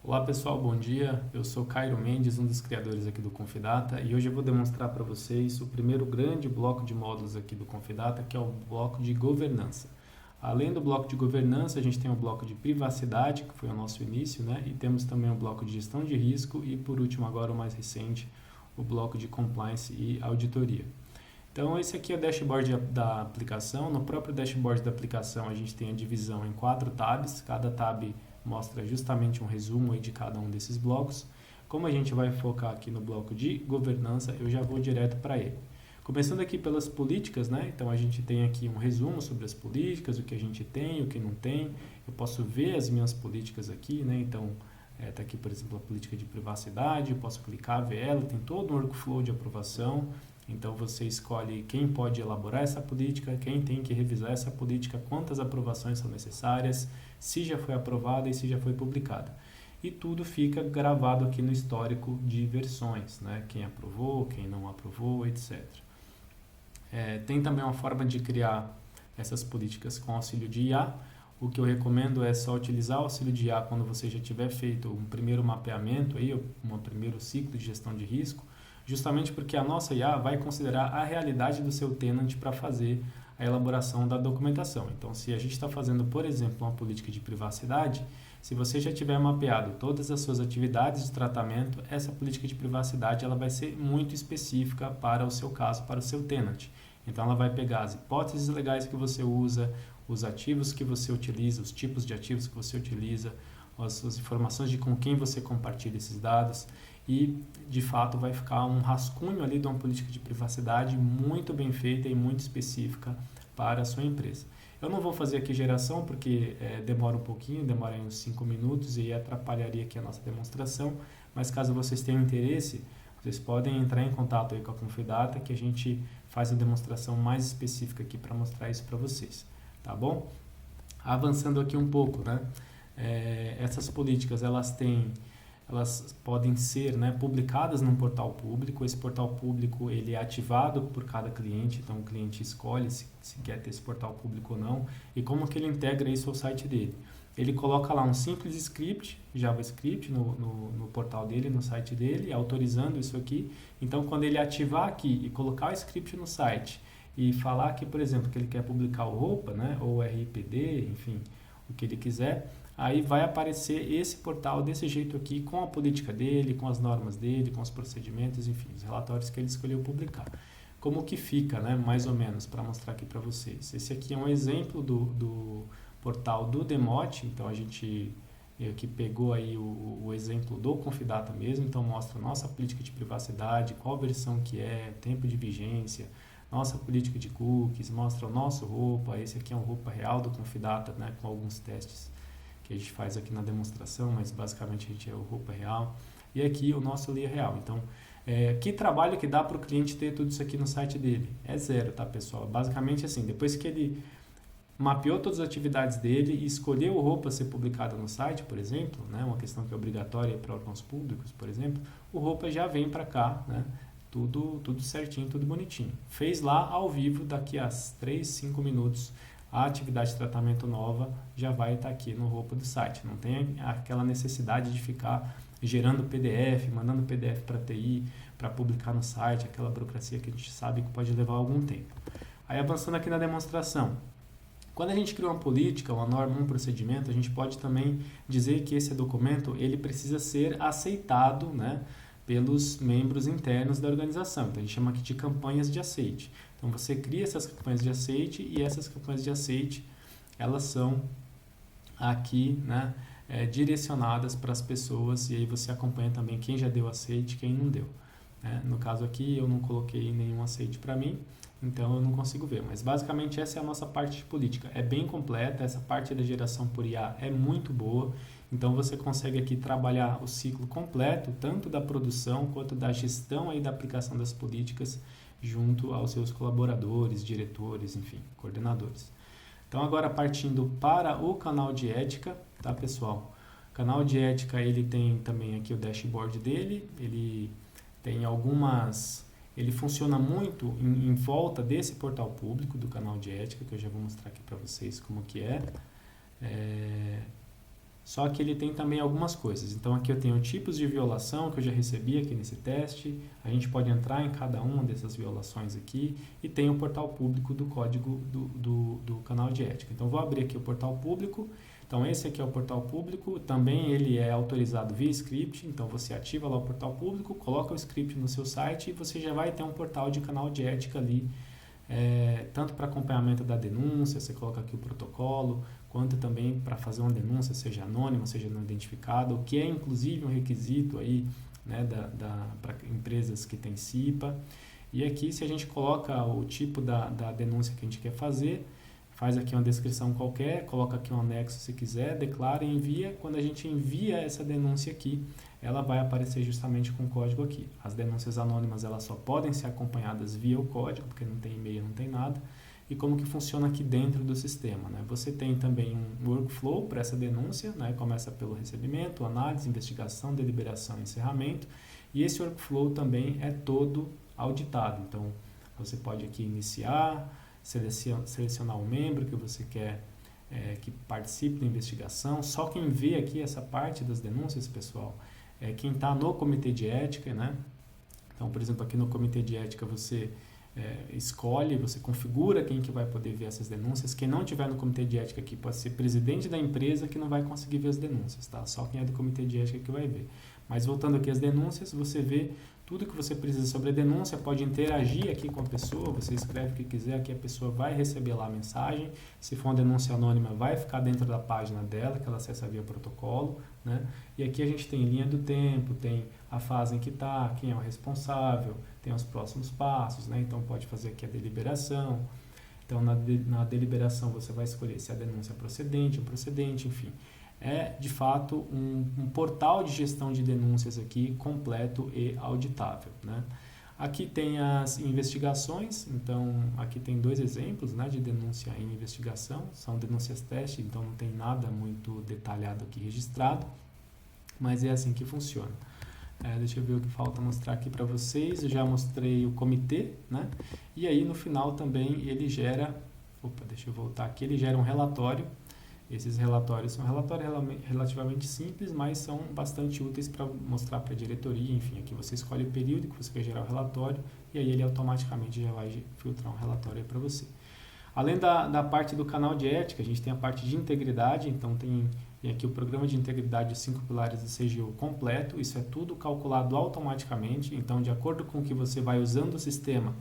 Olá pessoal, bom dia. Eu sou Cairo Mendes, um dos criadores aqui do Confidata, e hoje eu vou demonstrar para vocês o primeiro grande bloco de módulos aqui do Confidata, que é o bloco de governança. Além do bloco de governança, a gente tem o bloco de privacidade, que foi o nosso início, né? E temos também o bloco de gestão de risco e, por último, agora o mais recente, o bloco de compliance e auditoria. Então, esse aqui é o dashboard da aplicação. No próprio dashboard da aplicação, a gente tem a divisão em 4 tabs. Cada tab mostra justamente um resumo aí de cada um desses blocos. Como a gente vai focar aqui no bloco de governança, eu já vou direto para ele. Começando aqui pelas políticas, né? Então, a gente tem aqui um resumo sobre as políticas, o que a gente tem, o que não tem. Eu posso ver as minhas políticas aqui, né? Então, está aqui, por exemplo, a política de privacidade. Eu posso clicar, ver ela, tem todo um workflow de aprovação. Então você escolhe quem pode elaborar essa política, quem tem que revisar essa política, quantas aprovações são necessárias, se já foi aprovada e se já foi publicada. E tudo fica gravado aqui no histórico de versões, né? Quem aprovou, quem não aprovou, etc. Tem também uma forma de criar essas políticas com auxílio de IA. O que eu recomendo é só utilizar o auxílio de IA quando você já tiver feito um primeiro mapeamento, aí, um primeiro ciclo de gestão de risco, justamente porque a nossa IA vai considerar a realidade do seu tenant para fazer a elaboração da documentação. Então, se a gente está fazendo, por exemplo, uma política de privacidade, se você já tiver mapeado todas as suas atividades de tratamento, essa política de privacidade ela vai ser muito específica para o seu caso, para o seu tenant. Então, ela vai pegar as hipóteses legais que você usa, os ativos que você utiliza, os tipos de ativos que você utiliza, as informações de com quem você compartilha esses dados e, de fato, vai ficar um rascunho ali de uma política de privacidade muito bem feita e muito específica para a sua empresa. Eu não vou fazer aqui geração porque demora um pouquinho, demora uns 5 minutos e atrapalharia aqui a nossa demonstração, mas caso vocês tenham interesse, vocês podem entrar em contato aí com a Confidata que a gente faz a demonstração mais específica aqui para mostrar isso para vocês, tá bom? Avançando aqui um pouco, né? Essas políticas elas podem ser, né, publicadas num portal público. Esse portal público ele é ativado por cada cliente, então o cliente escolhe se quer ter esse portal público ou não e como que ele integra isso ao site dele. Ele coloca lá um simples script, JavaScript, no portal dele, no site dele, autorizando isso aqui. Então, quando ele ativar aqui e colocar o script no site e falar aqui, por exemplo, que ele quer publicar o roupa, né, ou RIPD, enfim, o que ele quiser, aí vai aparecer esse portal desse jeito aqui, com a política dele, com as normas dele, com os procedimentos, enfim, os relatórios que ele escolheu publicar. Como que fica, né, mais ou menos, para mostrar aqui para vocês. Esse aqui é um exemplo do portal do Demote, então a gente aqui pegou aí o exemplo do Confidata mesmo, então mostra nossa política de privacidade, qual versão que é, tempo de vigência, nossa política de cookies, mostra o nosso roupa, esse aqui é um roupa real do Confidata, né, com alguns testes que a gente faz aqui na demonstração, mas basicamente a gente é o roupa real, e aqui o nosso LIA real. Então, que trabalho que dá para o cliente ter tudo isso aqui no site dele? É zero, tá, pessoal? Basicamente assim, depois que ele mapeou todas as atividades dele e escolheu o roupa ser publicada no site, por exemplo, né, uma questão que é obrigatória para órgãos públicos, por exemplo, o roupa já vem para cá, né, tudo certinho, tudo bonitinho. Fez lá ao vivo, daqui a 3, 5 minutos, a atividade de tratamento nova já vai estar aqui no roupa do site. Não tem aquela necessidade de ficar gerando PDF, mandando PDF para a TI, para publicar no site, aquela burocracia que a gente sabe que pode levar algum tempo. Aí avançando aqui na demonstração. Quando a gente cria uma política, uma norma, um procedimento, a gente pode também dizer que esse documento ele precisa ser aceitado, né, pelos membros internos da organização. Então a gente chama aqui de campanhas de aceite. Então você cria essas campanhas de aceite e essas campanhas de aceite elas são aqui, né, direcionadas para as pessoas e aí você acompanha também quem já deu aceite e quem não deu. No caso aqui eu não coloquei nenhum aceite para mim, então eu não consigo ver, mas basicamente essa é a nossa parte de política, é bem completa, essa parte da geração por IA é muito boa, então você consegue aqui trabalhar o ciclo completo, tanto da produção quanto da gestão aí da aplicação das políticas junto aos seus colaboradores, diretores, enfim, coordenadores. Então agora partindo para o canal de ética, tá pessoal? O canal de ética ele tem também aqui o dashboard dele, ele tem algumas... Ele funciona muito em volta desse portal público do canal de ética, que eu já vou mostrar aqui para vocês como que é. só que ele tem também algumas coisas. Então aqui eu tenho tipos de violação que eu já recebi aqui nesse teste, a gente pode entrar em cada uma dessas violações aqui, e tem o portal público do código do canal de ética. Então vou abrir aqui o portal público. Então esse aqui é o portal público, também ele é autorizado via script, então você ativa lá o portal público, coloca o script no seu site e você já vai ter um portal de canal de ética ali, tanto para acompanhamento da denúncia, você coloca aqui o protocolo, quanto também para fazer uma denúncia, seja anônima, seja não identificada, o que é inclusive um requisito aí, né, para empresas que têm CIPA. E aqui, se a gente coloca o tipo da denúncia que a gente quer fazer, faz aqui uma descrição qualquer, coloca aqui um anexo se quiser, declara e envia. Quando a gente envia essa denúncia aqui, ela vai aparecer justamente com o código aqui. As denúncias anônimas, elas só podem ser acompanhadas via o código, porque não tem e-mail, não tem nada. E como que funciona aqui dentro do sistema, né? Você tem também um workflow para essa denúncia, né? Começa pelo recebimento, análise, investigação, deliberação e encerramento. E esse workflow também é todo auditado. Então, você pode aqui iniciar, selecionar o membro que você quer que participe da investigação. Só quem vê aqui essa parte das denúncias, pessoal, é quem está no comitê de ética, né? Então, por exemplo, aqui no comitê de ética você escolhe, você configura quem que vai poder ver essas denúncias. Quem não tiver no comitê de ética aqui pode ser presidente da empresa que não vai conseguir ver as denúncias, tá? Só quem é do comitê de ética que vai ver. Mas voltando aqui às denúncias, você vê tudo que você precisa sobre a denúncia, pode interagir aqui com a pessoa, você escreve o que quiser, aqui a pessoa vai receber lá a mensagem. Se for uma denúncia anônima, vai ficar dentro da página dela, que ela acessa via protocolo, né? E aqui a gente tem linha do tempo, tem a fase em que está, quem é o responsável, tem os próximos passos, né? Então pode fazer aqui a deliberação. Então na deliberação você vai escolher se a denúncia é procedente, improcedente, enfim. É de fato um portal de gestão de denúncias aqui completo e auditável, né? Aqui tem as investigações, então aqui tem 2 exemplos, né, de denúncia em investigação, são denúncias teste, então não tem nada muito detalhado aqui registrado, mas é assim que funciona. Deixa eu ver o que falta mostrar aqui para vocês. Eu já mostrei o comitê, né? E aí no final também ele gera, deixa eu voltar aqui, ele gera um relatório. Esses relatórios são relatórios relativamente simples, mas são bastante úteis para mostrar para a diretoria. Enfim, aqui você escolhe o período que você quer gerar o relatório e aí ele automaticamente já vai filtrar um relatório para você. Além da parte do canal de ética, a gente tem a parte de integridade, então tem aqui o programa de integridade de 5 pilares do CGU completo. Isso é tudo calculado automaticamente, então de acordo com o que você vai usando o sistema,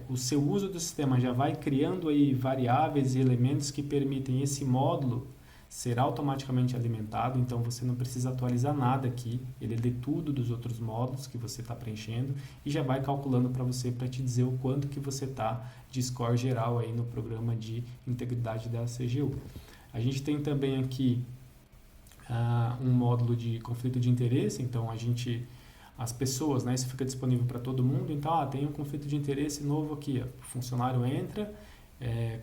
o seu uso do sistema já vai criando aí variáveis e elementos que permitem esse módulo ser automaticamente alimentado, então você não precisa atualizar nada aqui, ele lê tudo dos outros módulos que você está preenchendo e já vai calculando para você, para te dizer o quanto que você está de score geral aí no programa de integridade da CGU. A gente tem também aqui um módulo de conflito de interesse, então as pessoas, né, isso fica disponível para todo mundo, então tem um conflito de interesse novo aqui, o funcionário entra,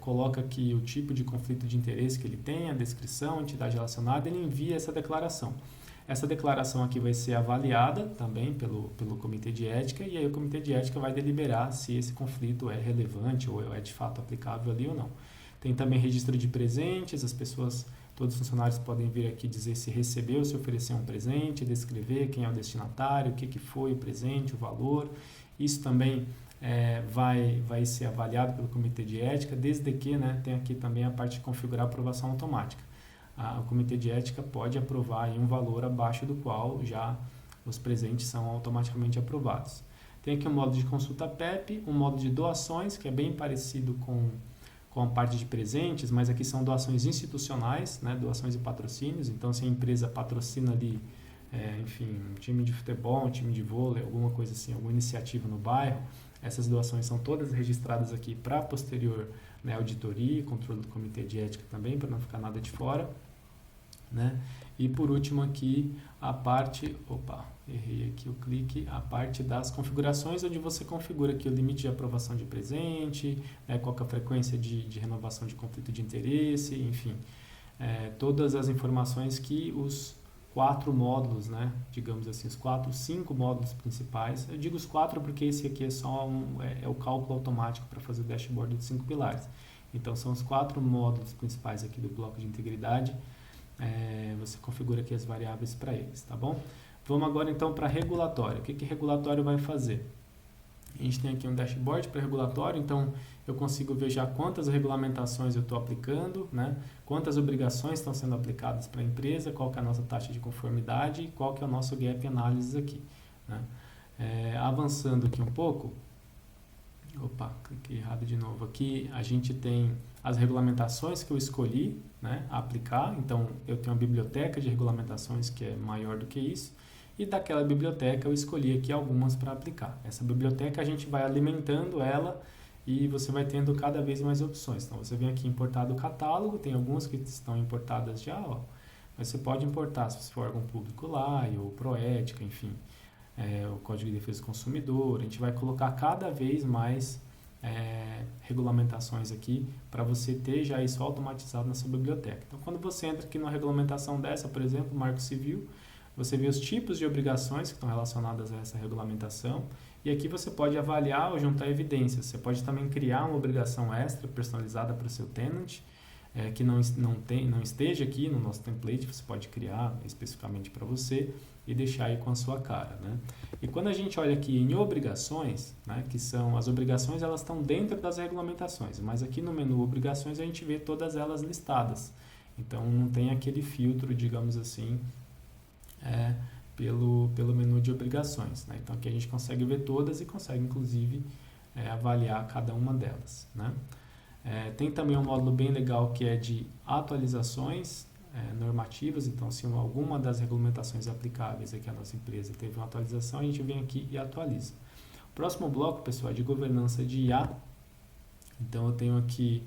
coloca aqui o tipo de conflito de interesse que ele tem, a descrição, a entidade relacionada, ele envia essa declaração. Essa declaração aqui vai ser avaliada também pelo comitê de ética, e aí o comitê de ética vai deliberar se esse conflito é relevante ou é de fato aplicável ali ou não. Tem também registro de presentes, todos os funcionários podem vir aqui dizer se recebeu, se ofereceu um presente, descrever quem é o destinatário, o que foi o presente, o valor. Isso também vai ser avaliado pelo comitê de ética, desde que, né, tem aqui também a parte de configurar a aprovação automática. O comitê de ética pode aprovar aí um valor abaixo do qual já os presentes são automaticamente aprovados. Tem aqui um modo de consulta PEP, um modo de doações, que é bem parecido com a parte de presentes, mas aqui são doações institucionais, né, doações e patrocínios. Então, se a empresa patrocina ali, enfim, um time de futebol, um time de vôlei, alguma coisa assim, alguma iniciativa no bairro, essas doações são todas registradas aqui para posterior, né, auditoria e controle do comitê de ética também, para não ficar nada de fora, né? E por último aqui a parte, errei aqui o clique, a parte das configurações, onde você configura aqui o limite de aprovação de presente, né, qual que é a frequência de renovação de conflito de interesse, enfim, todas as informações que os 4 módulos, né, digamos assim, os 5 módulos principais. Eu digo os 4 porque esse aqui é só o cálculo automático para fazer o dashboard de 5 pilares. Então são os 4 módulos principais aqui do bloco de integridade você configura aqui as variáveis para eles, tá bom? Vamos agora então para regulatório. O que regulatório vai fazer? A gente tem aqui um dashboard para regulatório, então eu consigo ver já quantas regulamentações eu estou aplicando, né? Quantas obrigações estão sendo aplicadas para a empresa, qual que é a nossa taxa de conformidade e qual que é o nosso gap analysis aqui, né? Avançando aqui um pouco, opa, cliquei errado de novo aqui, a gente tem as regulamentações que eu escolhi, né, aplicar, então eu tenho uma biblioteca de regulamentações que é maior do que isso, e daquela biblioteca eu escolhi aqui algumas para aplicar. Essa biblioteca a gente vai alimentando ela e você vai tendo cada vez mais opções. Então você vem aqui importar do catálogo, tem algumas que estão importadas já, ó, mas você pode importar se você for órgão público lá, ou Proética, enfim, o Código de Defesa do Consumidor. A gente vai colocar cada vez mais regulamentações aqui para você ter já isso automatizado na sua biblioteca. Então quando você entra aqui numa regulamentação dessa, por exemplo, Marco Civil, você vê os tipos de obrigações que estão relacionadas a essa regulamentação e aqui você pode avaliar ou juntar evidências. Você pode também criar uma obrigação extra personalizada para o seu tenant, que não esteja aqui no nosso template, você pode criar especificamente para você e deixar aí com a sua cara, né? E quando a gente olha aqui em obrigações, né, que são as obrigações, elas estão dentro das regulamentações, mas aqui no menu obrigações a gente vê todas elas listadas. Então não tem aquele filtro, digamos assim, pelo menu de obrigações, né? Então aqui a gente consegue ver todas e consegue inclusive avaliar cada uma delas, né? Tem também um módulo bem legal que é de atualizações normativas. Então se alguma das regulamentações aplicáveis aqui à nossa empresa teve uma atualização, a gente vem aqui e atualiza. O próximo bloco, pessoal, é de governança de IA. Então eu tenho aqui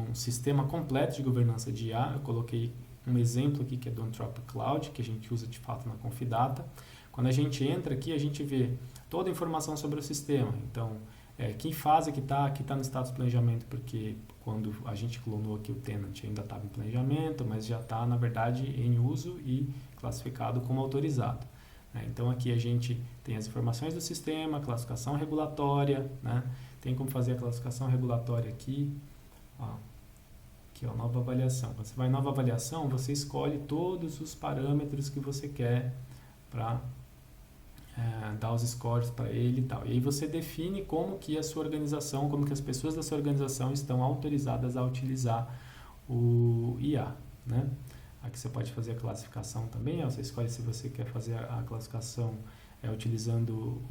um sistema completo de governança de IA. Eu coloquei um exemplo aqui que é do Anthropic Cloud, que a gente usa de fato na Confidata. Quando a gente entra aqui, a gente vê toda a informação sobre o sistema. Então, que fase que está no status de planejamento, porque quando a gente clonou aqui o tenant ainda estava em planejamento, mas já está, na verdade, em uso e classificado como autorizado. Então, aqui a gente tem as informações do sistema, classificação regulatória, né? Tem como fazer a classificação regulatória aqui, ó. Aqui, ó, nova avaliação. Quando você vai em nova avaliação, você escolhe todos os parâmetros que você quer para dar os scores para ele e tal. E aí você define como que a sua organização, como que as pessoas da sua organização estão autorizadas a utilizar o IA, né? Aqui você pode fazer a classificação também, ó, você escolhe se você quer fazer a classificação utilizando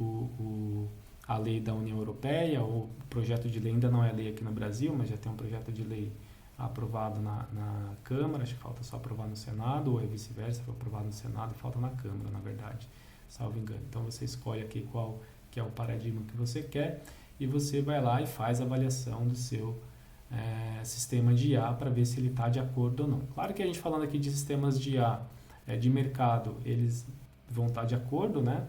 a lei da União Europeia, ou o projeto de lei ainda não é lei aqui no Brasil, mas já tem um projeto de lei aprovado na Câmara, acho que falta só aprovar no Senado, ou vice-versa, foi aprovado no Senado e falta na Câmara, na verdade, salvo engano. Então você escolhe aqui qual que é o paradigma que você quer e você vai lá e faz a avaliação do seu sistema de IA para ver se ele está de acordo ou não. Claro que a gente falando aqui de sistemas de IA de mercado, eles vão estar de acordo, né?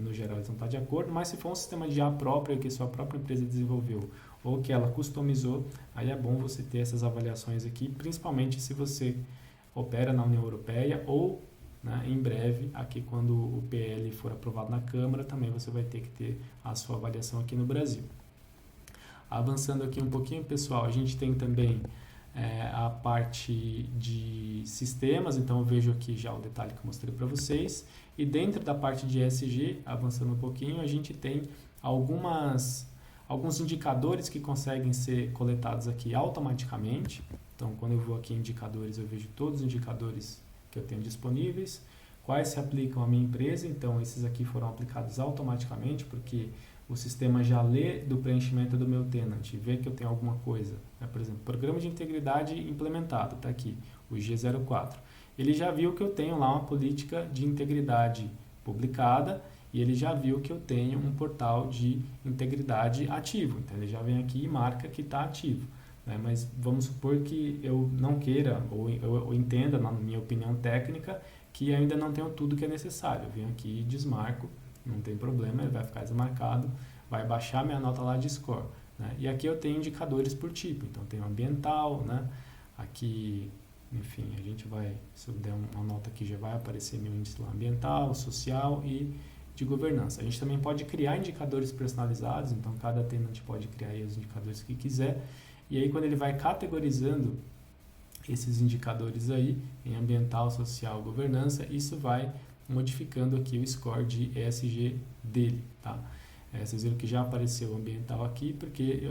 No geral eles vão estar de acordo, mas se for um sistema de IA próprio que sua própria empresa desenvolveu ou que ela customizou, aí é bom você ter essas avaliações aqui, principalmente se você opera na União Europeia ou, né, em breve, aqui quando o PL for aprovado na Câmara, também você vai ter que ter a sua avaliação aqui no Brasil. Avançando aqui um pouquinho, pessoal, a gente tem também a parte de sistemas, então eu vejo aqui já o detalhe que eu mostrei para vocês, e dentro da parte de ESG, avançando um pouquinho, a gente tem alguns indicadores que conseguem ser coletados aqui automaticamente. Então, quando eu vou aqui em indicadores, eu vejo todos os indicadores que eu tenho disponíveis, quais se aplicam à minha empresa. Então, esses aqui foram aplicados automaticamente, porque o sistema já lê do preenchimento do meu tenant, vê que eu tenho alguma coisa, né? Por exemplo, programa de integridade implementado, está aqui, o G04. Ele já viu que eu tenho lá uma política de integridade publicada, e ele já viu que eu tenho um portal de integridade ativo. Então, ele já vem aqui e marca que está ativo, né? Mas vamos supor que eu não queira, ou eu entenda, na minha opinião técnica, que ainda não tenho tudo que é necessário. Eu venho aqui e desmarco, não tem problema, ele vai ficar desmarcado, vai baixar minha nota lá de score, né? E aqui eu tenho indicadores por tipo, então tem ambiental, né? Aqui, enfim, a gente vai, se eu der uma nota aqui, já vai aparecer meu índice lá ambiental, social e de governança. A gente também pode criar indicadores personalizados, então cada tenant pode criar aí os indicadores que quiser, e aí quando ele vai categorizando esses indicadores aí, em ambiental, social, governança, isso vai modificando aqui o score de ESG dele, tá? Vocês viram que já apareceu o ambiental aqui, porque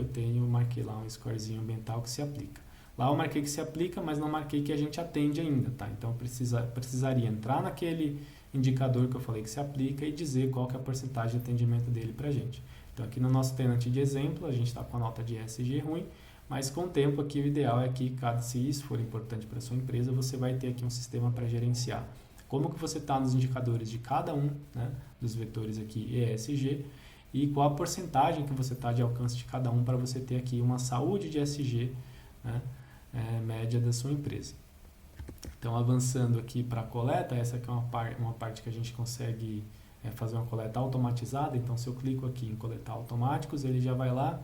marquei lá um scorezinho ambiental que se aplica. Lá eu marquei que se aplica, mas não marquei que a gente atende ainda, tá? Então precisaria entrar naquele indicador que eu falei que se aplica e dizer qual que é a porcentagem de atendimento dele pra gente. Então aqui no nosso tenant de exemplo, a gente está com a nota de ESG ruim, mas com o tempo aqui o ideal é que, se isso for importante para a sua empresa, você vai ter aqui um sistema para gerenciar como que você está nos indicadores de cada um, né, dos vetores aqui ESG e qual a porcentagem que você está de alcance de cada um para você ter aqui uma saúde de ESG, né, média da sua empresa. Então, avançando aqui para a coleta, essa aqui é uma parte que a gente consegue fazer uma coleta automatizada. Então, se eu clico aqui em coletar automáticos, ele já vai lá,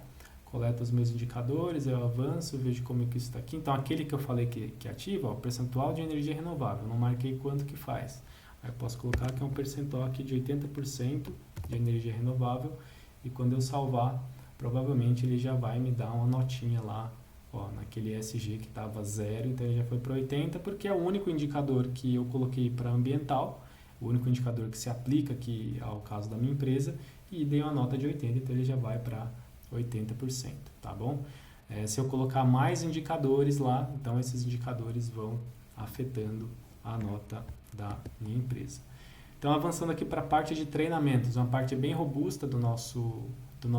coleta os meus indicadores, eu avanço, vejo como é que isso está aqui. Então, aquele que eu falei que ativa, ó, percentual de energia renovável, não marquei quanto que faz. Aí eu posso colocar que é um percentual aqui de 80% de energia renovável, e quando eu salvar, provavelmente ele já vai me dar uma notinha lá, ó, naquele ESG que estava 0, então ele já foi para 80, porque é o único indicador que eu coloquei para ambiental, o único indicador que se aplica aqui ao caso da minha empresa, e dei uma nota de 80, então ele já vai para 80%, tá bom? Se eu colocar mais indicadores lá, então esses indicadores vão afetando a nota da minha empresa. Então, avançando aqui para a parte de treinamentos, uma parte bem robusta do nosso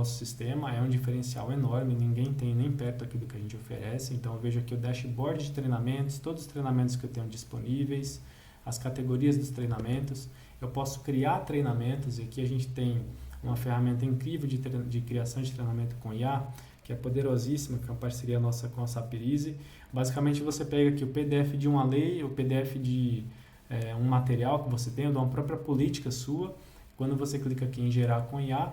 sistema, é um diferencial enorme, ninguém tem nem perto aqui do que a gente oferece. Então, eu vejo aqui o dashboard de treinamentos, todos os treinamentos que eu tenho disponíveis, as categorias dos treinamentos. Eu posso criar treinamentos, e aqui a gente tem uma ferramenta incrível de criação de treinamento com IA, que é poderosíssima, que é uma parceria nossa com a Sapirize. Basicamente, você pega aqui o PDF de uma lei, o PDF de um material que você tem, ou de uma própria política sua. Quando você clica aqui em gerar com IA,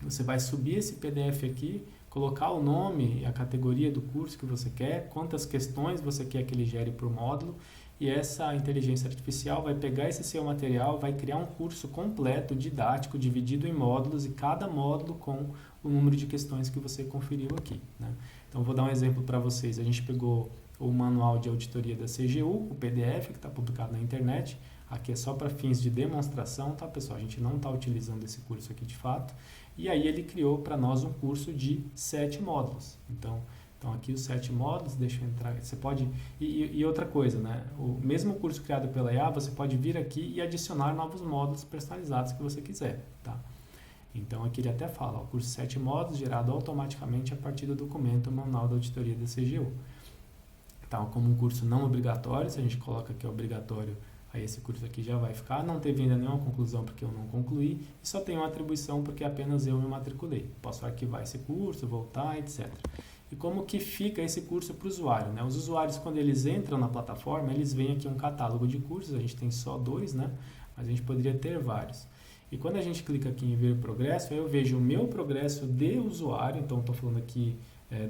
você vai subir esse PDF aqui, colocar o nome e a categoria do curso que você quer, quantas questões você quer que ele gere por módulo, e essa inteligência artificial vai pegar esse seu material, vai criar um curso completo, didático, dividido em módulos, e cada módulo com o número de questões que você conferiu aqui, né? Então, vou dar um exemplo para vocês. A gente pegou o manual de auditoria da CGU, o PDF, que está publicado na internet. Aqui é só para fins de demonstração, tá, pessoal? A gente não está utilizando esse curso aqui de fato. E aí ele criou para nós um curso de 7 módulos. Então aqui os 7 módulos, deixa eu entrar, você pode, e outra coisa, né, o mesmo curso criado pela IA, você pode vir aqui e adicionar novos módulos personalizados que você quiser, tá? Então aqui ele até fala, o curso 7 módulos gerado automaticamente a partir do documento Manual da Auditoria da CGU. Então, como um curso não obrigatório, se a gente coloca que é obrigatório, aí esse curso aqui já vai ficar, não teve ainda nenhuma conclusão porque eu não concluí, e só tem uma atribuição porque apenas eu me matriculei. Posso arquivar esse curso, voltar, etc. E como que fica esse curso para o usuário, né? Os usuários, quando eles entram na plataforma, eles veem aqui um catálogo de cursos, a gente tem só 2, né? Mas a gente poderia ter vários. E quando a gente clica aqui em ver o progresso, aí eu vejo o meu progresso de usuário, então estou falando aqui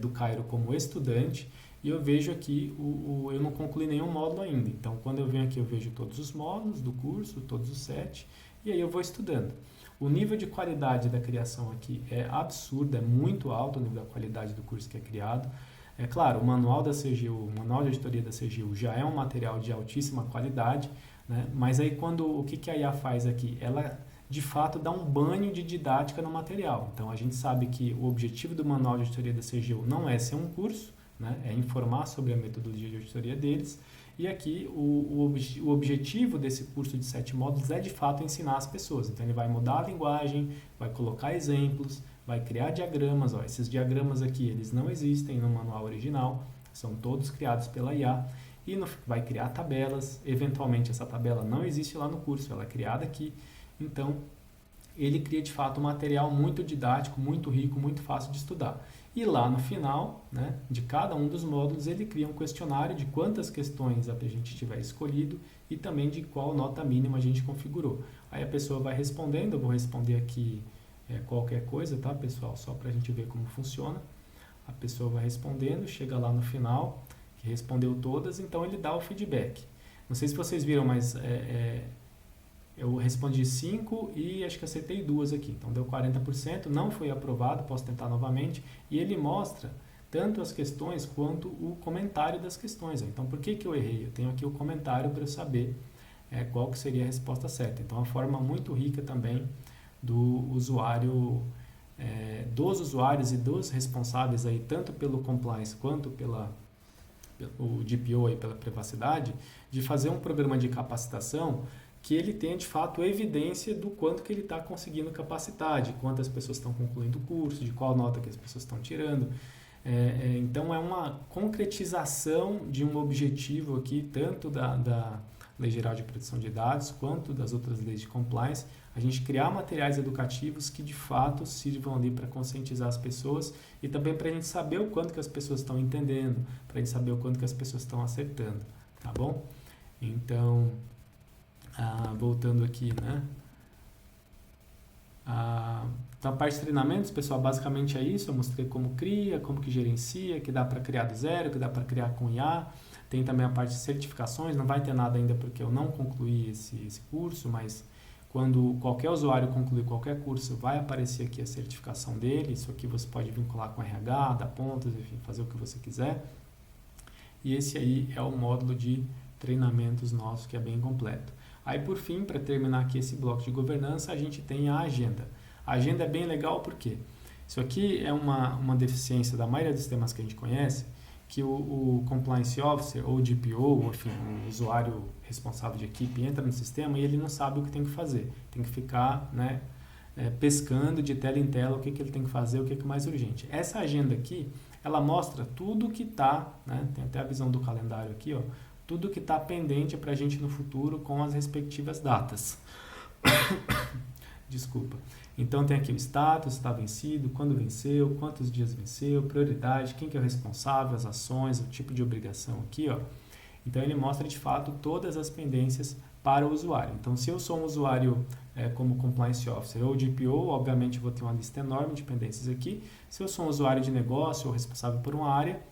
do Cairo como estudante, e eu vejo aqui, eu não concluí nenhum módulo ainda. Então, quando eu venho aqui, eu vejo todos os módulos do curso, todos os 7, e aí eu vou estudando. O nível de qualidade da criação aqui é absurdo, é muito alto o nível da qualidade do curso que é criado. É claro, o manual da CGU, o manual de auditoria da CGU já é um material de altíssima qualidade, né? Mas aí o que a IA faz aqui? Ela, de fato, dá um banho de didática no material. Então, a gente sabe que o objetivo do manual de auditoria da CGU não é ser um curso, né? É informar sobre a metodologia de auditoria deles. E aqui o objetivo desse curso de 7 módulos é de fato ensinar as pessoas. Então ele vai mudar a linguagem, vai colocar exemplos, vai criar diagramas. Ó, esses diagramas aqui eles não existem no manual original, são todos criados pela IA. E vai criar tabelas, eventualmente essa tabela não existe lá no curso, ela é criada aqui. Então ele cria de fato um material muito didático, muito rico, muito fácil de estudar. E lá no final, né, de cada um dos módulos, ele cria um questionário de quantas questões a gente tiver escolhido e também de qual nota mínima a gente configurou. Aí a pessoa vai respondendo, eu vou responder aqui qualquer coisa, tá, pessoal? Só para a gente ver como funciona. A pessoa vai respondendo, chega lá no final, que respondeu todas, então ele dá o feedback. Não sei se vocês viram, mas eu respondi 5 e acho que acertei 2 aqui. Então deu 40%, não foi aprovado, posso tentar novamente. E ele mostra tanto as questões quanto o comentário das questões. Então, por que eu errei? Eu tenho aqui o comentário para eu saber qual que seria a resposta certa. Então, é uma forma muito rica também do usuário, dos usuários e dos responsáveis aí, tanto pelo compliance quanto pelo DPO aí, pela privacidade, de fazer um programa de capacitação que ele tenha de fato evidência do quanto que ele está conseguindo capacitar, de quantas pessoas estão concluindo o curso, de qual nota que as pessoas estão tirando. Então é uma concretização de um objetivo aqui, tanto da Lei Geral de Proteção de Dados quanto das outras leis de compliance, a gente criar materiais educativos que de fato sirvam ali para conscientizar as pessoas e também para a gente saber o quanto que as pessoas estão entendendo, para a gente saber o quanto que as pessoas estão acertando, tá bom? Então, voltando aqui, né? Então, a parte de treinamentos, pessoal, basicamente é isso. Eu mostrei como cria, como que gerencia, que dá para criar do zero, que dá para criar com IA. Tem também a parte de certificações, não vai ter nada ainda porque eu não concluí esse curso, mas quando qualquer usuário concluir qualquer curso, vai aparecer aqui a certificação dele. Isso aqui você pode vincular com RH, dar pontos, enfim, fazer o que você quiser. E esse aí é o módulo de treinamentos nosso, que é bem completo. Aí, por fim, para terminar aqui esse bloco de governança, a gente tem a agenda. A agenda é bem legal porque isso aqui é uma deficiência da maioria dos sistemas que a gente conhece, que o Compliance Officer ou DPO, enfim, o usuário responsável de equipe entra no sistema e ele não sabe o que tem que fazer. Tem que ficar, né, pescando de tela em tela o que ele tem que fazer, o que é mais urgente. Essa agenda aqui, ela mostra tudo que está, né, tem até a visão do calendário aqui, ó, tudo que está pendente para a gente no futuro com as respectivas datas. Desculpa. Então tem aqui o status, está vencido, quando venceu, quantos dias venceu, prioridade, quem que é o responsável, as ações, o tipo de obrigação aqui, ó. Então ele mostra de fato todas as pendências para o usuário. Então se eu sou um usuário como Compliance Officer ou DPO, obviamente eu vou ter uma lista enorme de pendências aqui. Se eu sou um usuário de negócio ou responsável por uma área,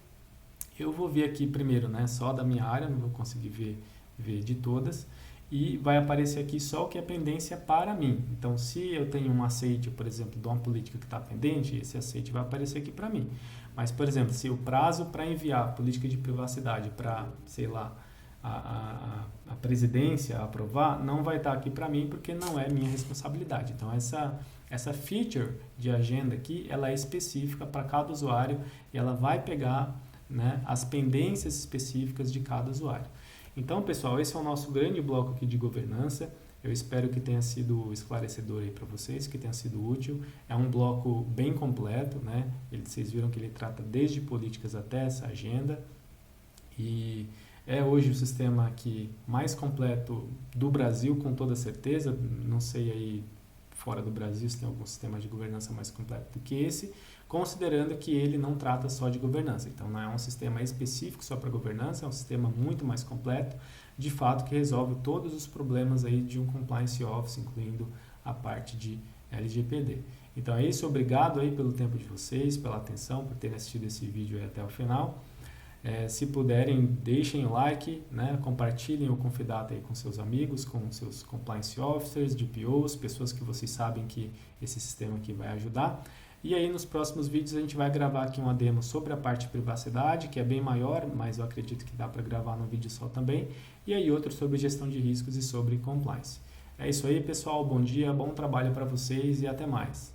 eu vou ver aqui primeiro, né, só da minha área, não vou conseguir ver de todas, e vai aparecer aqui só o que é pendência para mim. Então, se eu tenho um aceite, por exemplo, de uma política que está pendente, esse aceite vai aparecer aqui para mim. Mas, por exemplo, se o prazo para enviar política de privacidade para, sei lá, a presidência aprovar, não vai estar aqui para mim porque não é minha responsabilidade. Então, essa feature de agenda aqui, ela é específica para cada usuário e ela vai pegar, né, as pendências específicas de cada usuário. Então, pessoal, esse é o nosso grande bloco aqui de governança. Eu espero que tenha sido esclarecedor aí para vocês, que tenha sido útil. É um bloco bem completo, né? Vocês viram que ele trata desde políticas até essa agenda. E é hoje o sistema aqui mais completo do Brasil, com toda certeza. Não sei aí fora do Brasil se tem algum sistema de governança mais completo do que esse, considerando que ele não trata só de governança. Então, não é um sistema específico só para governança, é um sistema muito mais completo, de fato, que resolve todos os problemas aí de um Compliance Office, incluindo a parte de LGPD. Então, é isso. Obrigado aí pelo tempo de vocês, pela atenção, por terem assistido esse vídeo aí até o final. Se puderem, deixem o like, né? Compartilhem o Confidata aí com seus amigos, com seus Compliance Officers, DPOs, pessoas que vocês sabem que esse sistema aqui vai ajudar. E aí nos próximos vídeos a gente vai gravar aqui uma demo sobre a parte de privacidade, que é bem maior, mas eu acredito que dá para gravar num vídeo só também. E aí outro sobre gestão de riscos e sobre compliance. É isso aí, pessoal. Bom dia, bom trabalho para vocês e até mais.